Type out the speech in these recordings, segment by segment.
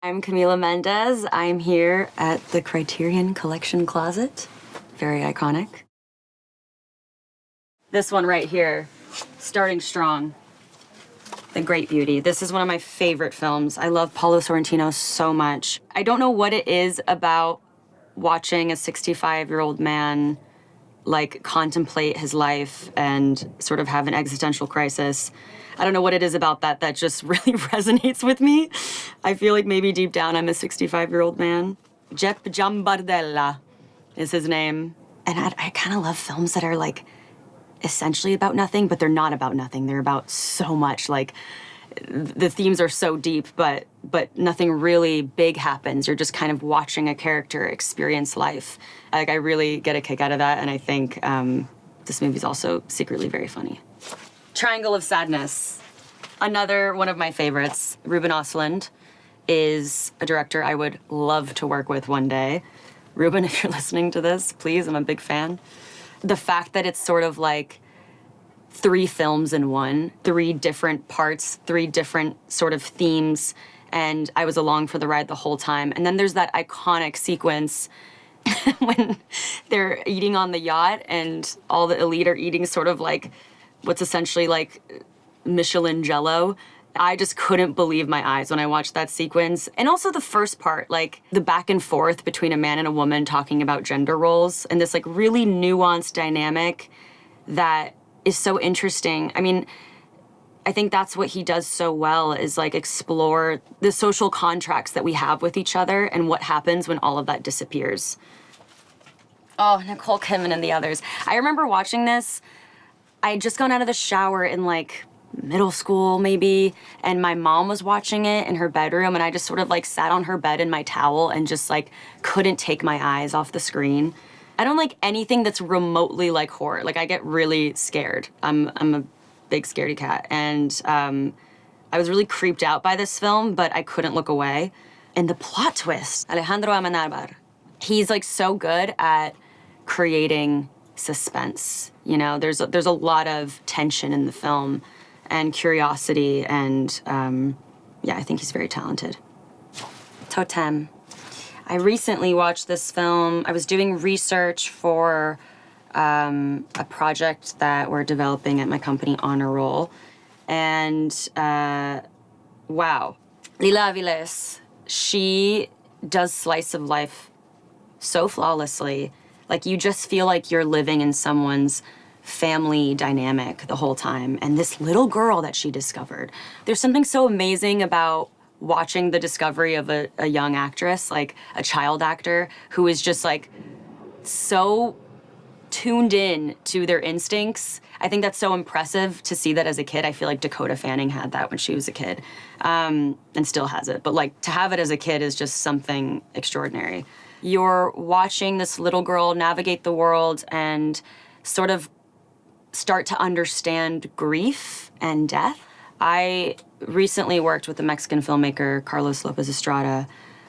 I'm Camila Mendes. I'm here at the Criterion Collection Closet. Very iconic. This one right here, Starting Strong, The Great Beauty. This is one of my favorite films. I love Paolo Sorrentino so much. I don't know what it is about watching a 65-year-old man like contemplate his life and sort of have an existential crisis. I don't know what it is about that that just really resonates with me. I feel like maybe deep down I'm a 65-year-old man. Jep Giambardella is his name. And I kind of love films that are like essentially about nothing, but they're not about nothing. They're about so much. Like the themes are so deep, but nothing really big happens. You're just kind of watching a character experience life. Like I really get a kick out of that, and I think this movie's also secretly very funny. Triangle of Sadness, another one of my favorites. Ruben Östlund is a director I would love to work with one day. Ruben, if you're listening to this, please, I'm a big fan. The fact that it's sort of like 3 films in one, 3 different parts, 3 different sort of themes, and I was along for the ride the whole time. And then there's that iconic sequence when they're eating on the yacht and all the elite are eating sort of like what's essentially like Michelin Jello. I just couldn't believe my eyes when I watched that sequence. And also the first part, like the back and forth between a man and a woman talking about gender roles and this like really nuanced dynamic that is so interesting. I mean, I think that's what he does so well is like explore the social contracts that we have with each other and what happens when all of that disappears. Oh, Nicole Kidman and the others. I remember watching this. I had just gone out of the shower in like middle school maybe, and my mom was watching it in her bedroom, and I just sort of like sat on her bed in my towel and just like couldn't take my eyes off the screen. I don't like anything that's remotely like horror. Like I get really scared. I'm a big scaredy cat, and I was really creeped out by this film, but I couldn't look away. And the plot twist, Alejandro Amenábar, he's like so good at creating suspense. You know, there's a lot of tension in the film and curiosity, and yeah, I think he's very talented. Tótem. I recently watched this film. I was doing research for a project that we're developing at my company, Honor Roll, and wow, Lila Avilés, she does slice of life so flawlessly. Like you just feel like you're living in someone's family dynamic the whole time. And this little girl that she discovered, there's something so amazing about watching the discovery of a young actress, like a child actor, who is just like so tuned in to their instincts. I think that's so impressive to see that as a kid. I feel like Dakota Fanning had that when she was a kid, and still has it. But like to have it as a kid is just something extraordinary. You're watching this little girl navigate the world and sort of start to understand grief and death. I recently worked with the Mexican filmmaker Carlos Lopez Estrada,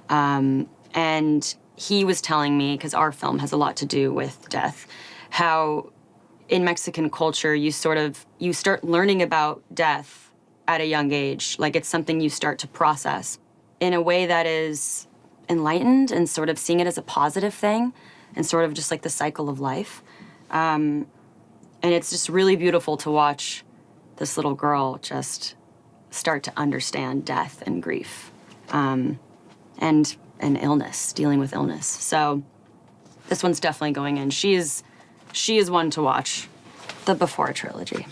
and he was telling me, because our film has a lot to do with death, how in Mexican culture you start learning about death at a young age. Like it's something you start to process in a way that is enlightened and sort of seeing it as a positive thing and sort of just like the cycle of life. And it's just really beautiful to watch this little girl just start to understand death and grief, and illness, dealing with illness. So this one's definitely going in. She is one to watch. The Before Trilogy.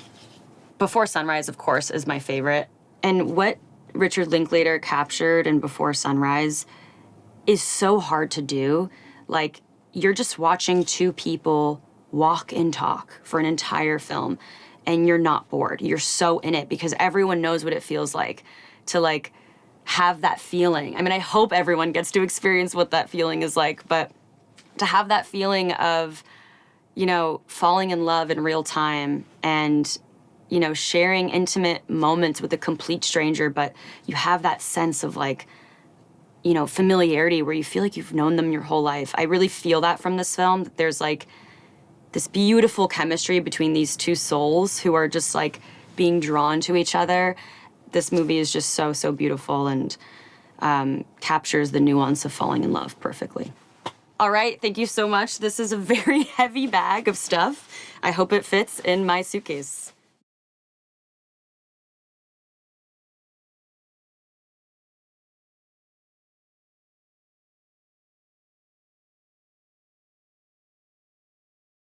Before Sunrise, of course, is my favorite. And what Richard Linklater captured in Before Sunrise is so hard to do. Like, you're just watching 2 people walk and talk for an entire film, and you're not bored. You're so in it because everyone knows what it feels like to like have that feeling. I mean, I hope everyone gets to experience what that feeling is like, but to have that feeling of, you know, falling in love in real time and, you know, sharing intimate moments with a complete stranger, but you have that sense of like, you know, familiarity where you feel like you've known them your whole life. I really feel that from this film, that there's like this beautiful chemistry between these 2 souls who are just like being drawn to each other. This movie is just so, so beautiful, and captures the nuance of falling in love perfectly. All right, thank you so much. This is a very heavy bag of stuff. I hope it fits in my suitcase.